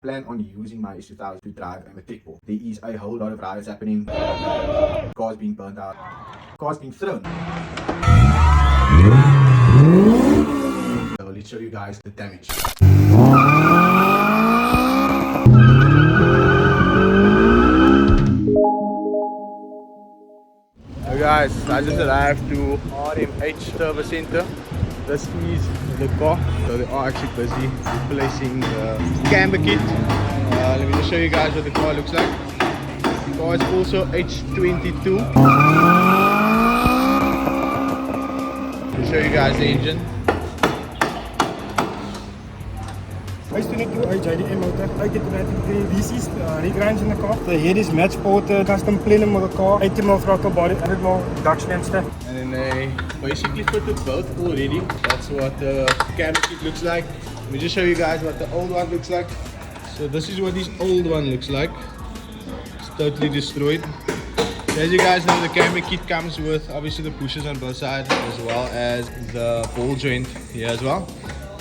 Plan on using my H2000 to drive a Vtec ball. There is a whole lot of riots happening. Cars being burnt out. Cars being thrown. So let's show you guys the damage. So guys, I just arrived to RMH service center. This is the car. So they are actually busy replacing the camber kit. Let me just show you guys what the car looks like. The car is also H22. I'll show you guys the engine. H22 JDM motor, 823 DC's, regrange in the car. The head is match ported, custom plenum of the car, 80mm throttle body, 100mm Dutch and stuff. And then they basically fitted both already. That's what the camber kit looks like. Let me just show you guys what the old one looks like. So this is what this old one looks like. It's totally destroyed. So as you guys know, the camber kit comes with obviously the pushers on both sides as well as the ball joint here as well.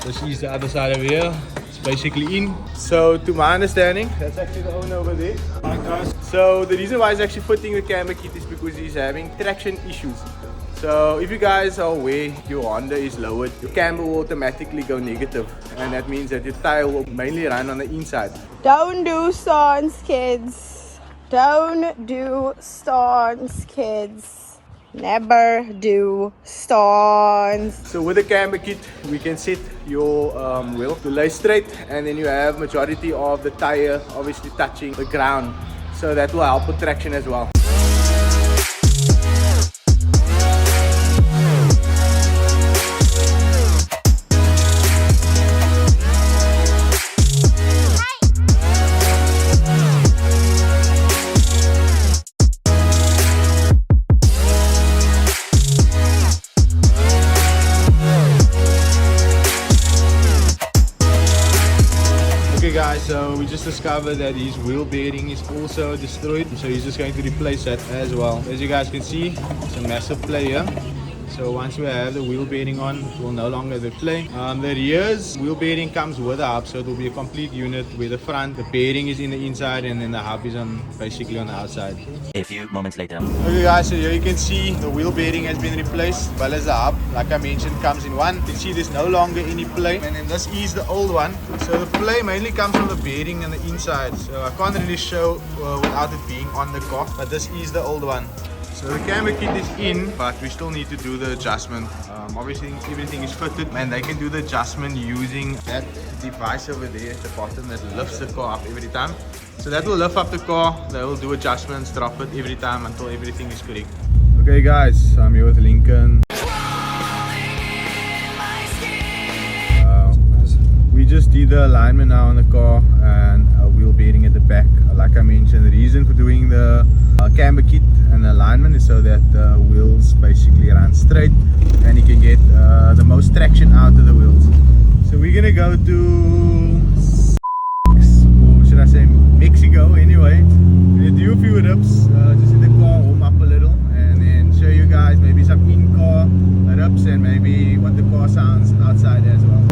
This is the other side over here. Basically in. So to my understanding, that's actually the owner over there. Hi guys. So the reason why he's actually fitting the camber kit is because he's having traction issues. So if you guys are aware, your Honda is lowered, your camber will automatically go negative, and that means that your tire will mainly run on the inside. Don't do stunts, kids. Don't do stunts, kids. Never do stunts. So with the camber kit, we can set your wheel to lay straight, and then you have majority of the tire obviously touching the ground. So that will help with traction as well. Guys, so we just discovered that his wheel bearing is also destroyed, so he's just going to replace that as well. As you guys can see, it's a massive play here. So once we have the wheel bearing on, it will no longer play. The rear's wheel bearing comes with a hub, so it will be a complete unit where the front, the bearing is in the inside, and then the hub is on basically on the outside. A few moments later. Okay guys, so here you can see the wheel bearing has been replaced, as well as the hub. Like I mentioned, comes in one. You can see there's no longer any play, and then this is the old one. So the play mainly comes from the bearing and the inside. So I can't really show without it being on the car, but this is the old one. So the camber kit is in, but we still need to do the adjustment. Obviously everything is fitted, and they can do the adjustment using that device over there at the bottom that lifts the car up every time. So that will lift up the car, they will do adjustments, drop it every time until everything is correct. Okay guys, I'm here with Lincoln. We just did the alignment now on the car and a wheel bearing at the back. Like I mentioned, the reason for doing the camber kit and the alignment is so that the wheels basically run straight and you can get the most traction out of the wheels. So we're gonna go to, or should I say Mexico anyway. We're gonna do a few rips, just in the car, warm up a little, and then show you guys maybe some in-car rips and maybe what the car sounds outside as well.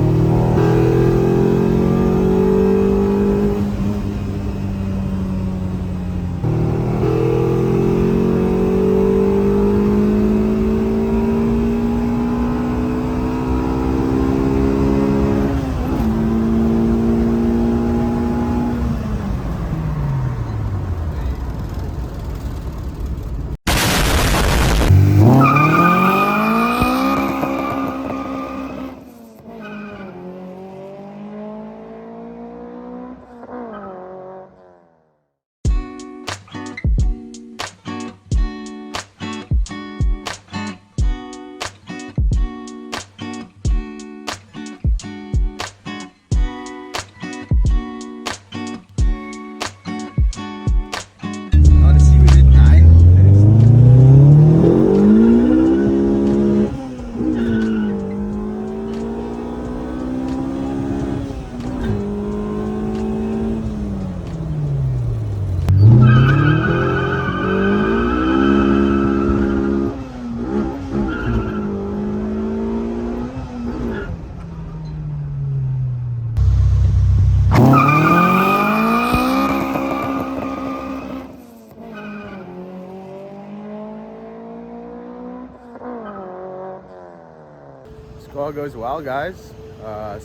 car goes well, guys.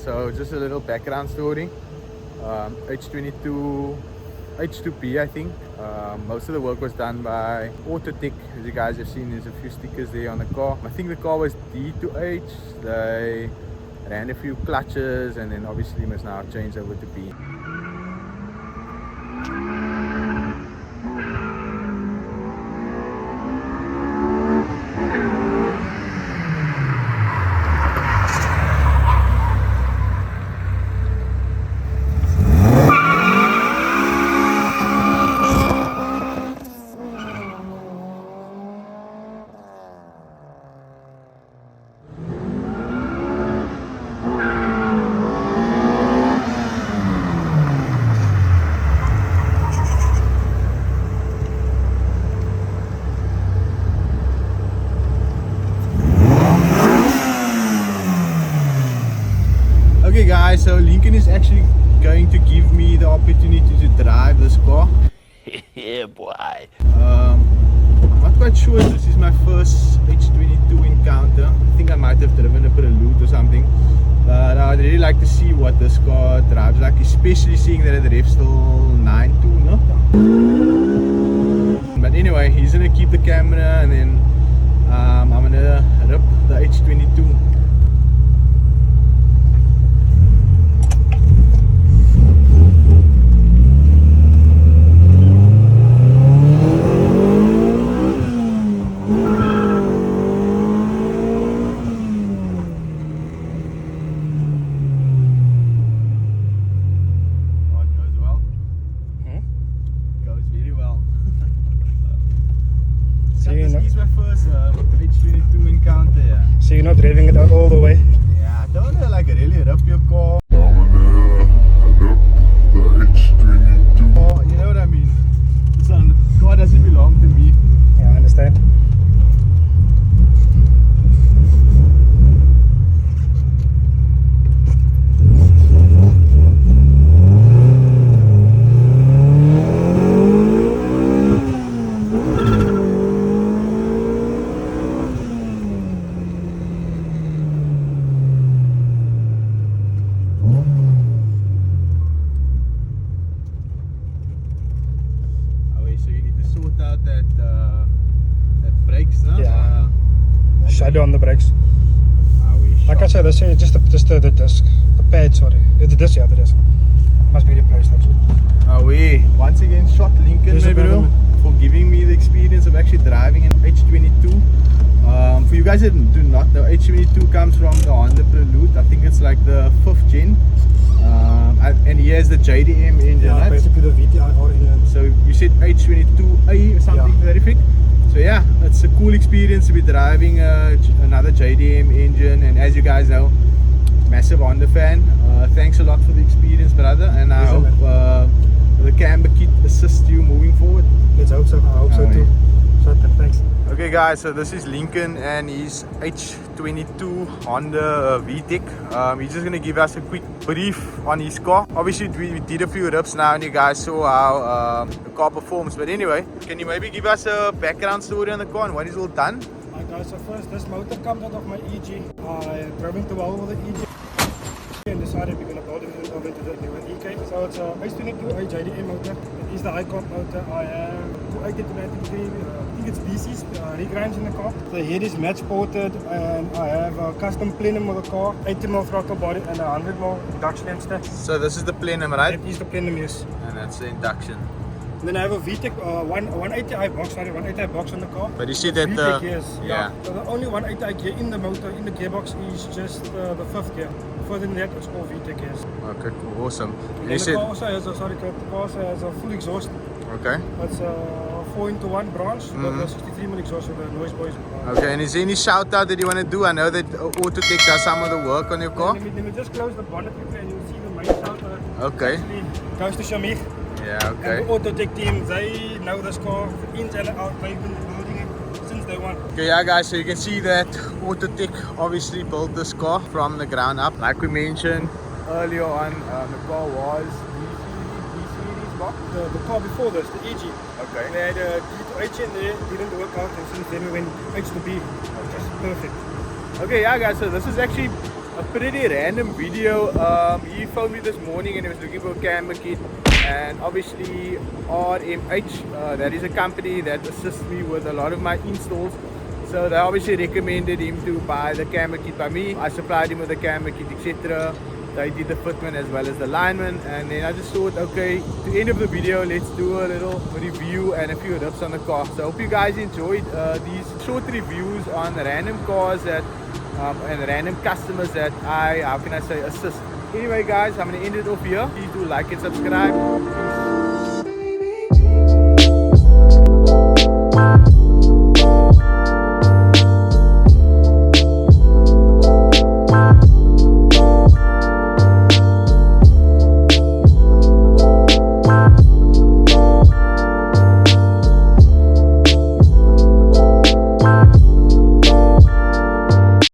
So just a little background story. H22 H2P, I think. Most of the work was done by Vtec. As you guys have seen, there's a few stickers there on the car. I think the car was D to H. They ran a few clutches and then obviously must now change over to P. Okay guys, so Lincoln is actually going to give me the opportunity to drive this car. Yeah, boy. I'm not quite sure if this is my first H22 encounter. I think I might have driven a ALOT or something. But I'd really like to see what this car drives like, especially seeing that it revs still 9.2, no? But anyway, he's gonna keep the camera and then I'm gonna rip the H22. This is my first H22 encounter, yeah. So you're not driving it out all the way? Yeah, I don't want to like really rip your car. The H22. Oh, you know what I mean? This car doesn't belong to me. Yeah, I understand. Shadow on the brakes. Like I said, this is just the disc, the pad, sorry. The disc, yeah, the disc. Must be replaced, actually. Once again, shot Lincoln, my bro, for giving me the experience of actually driving an H22. For you guys that do not know, H22 comes from the Honda ALOT. I think it's like the 5th gen. And he has the JDM engine, yeah, right? Basically the VTR engine. So you said H22A or something to that effect? So yeah, it's a cool experience to be driving another JDM engine, and as you guys know, massive Honda fan. Thanks a lot for the experience, brother, and I hope the camber kit assists you moving forward. Let's hope so. I hope so too. Thanks. Okay guys, so this is Lincoln and his H22 Honda Vtec. He's just going to give us a quick brief on his car. Obviously we did a few rips now and you guys saw how the car performs. But anyway, can you maybe give us a background story on the car and what is all done? Alright guys, so first this motor comes out of my EG. I drove into well with the EG and decided we're going to build it into the new EK. So it's a H22 JDM motor. It is the high-comp motor. I have 280 I think it's DC's regrind in the car. The head is match ported and I have a custom plenum with the car, 80mm throttle body and 100mm induction and stuff. So this is the plenum, right? That is the plenum, yes. And that's the induction. And then I have a Vtec 180i box, sorry, 180i box on the car. But you see that Vtec gears, yeah. So the only 180i gear in the motor, in the gearbox, is just the 5th gear. Further than that, it's all Vtec gears. Okay, cool, awesome. And the car also has a, the car also has a full exhaust. Okay. It's a 4-in-1 branch, but a 63mm exhaust with the noise boys. Okay, and is there any shout out that you want to do? I know that Vtec does some of the work on your car. Let me just close the bonnet quickly and you'll see the main shout out. Okay. Actually goes to Shamir. Yeah, okay. And the Vtec team, they know this car in and out. They've been building it since day one. Okay, yeah guys, so you can see that Vtec obviously built this car from the ground up. Like we mentioned earlier on, the car was D-series box. The car before this, the EG. Okay. They had a D to H in there, didn't work out, and since then we went H to B. Just perfect. Okay, yeah guys, so this is actually a pretty random video. He phoned me this morning and he was looking for a camber kit, and obviously RMH, that is a company that assists me with a lot of my installs. So they obviously recommended him to buy the camber kit by me. I supplied him with the camber kit, etc. They did the fitment as well as the alignment, and then I just thought, okay, to the end of the video, let's do a little review and a few rips on the car. So I hope you guys enjoyed these short reviews on random cars that and random customers that I, how can I say, assist. Anyway guys, I'm going to end it off here. Please do like and subscribe. Peace.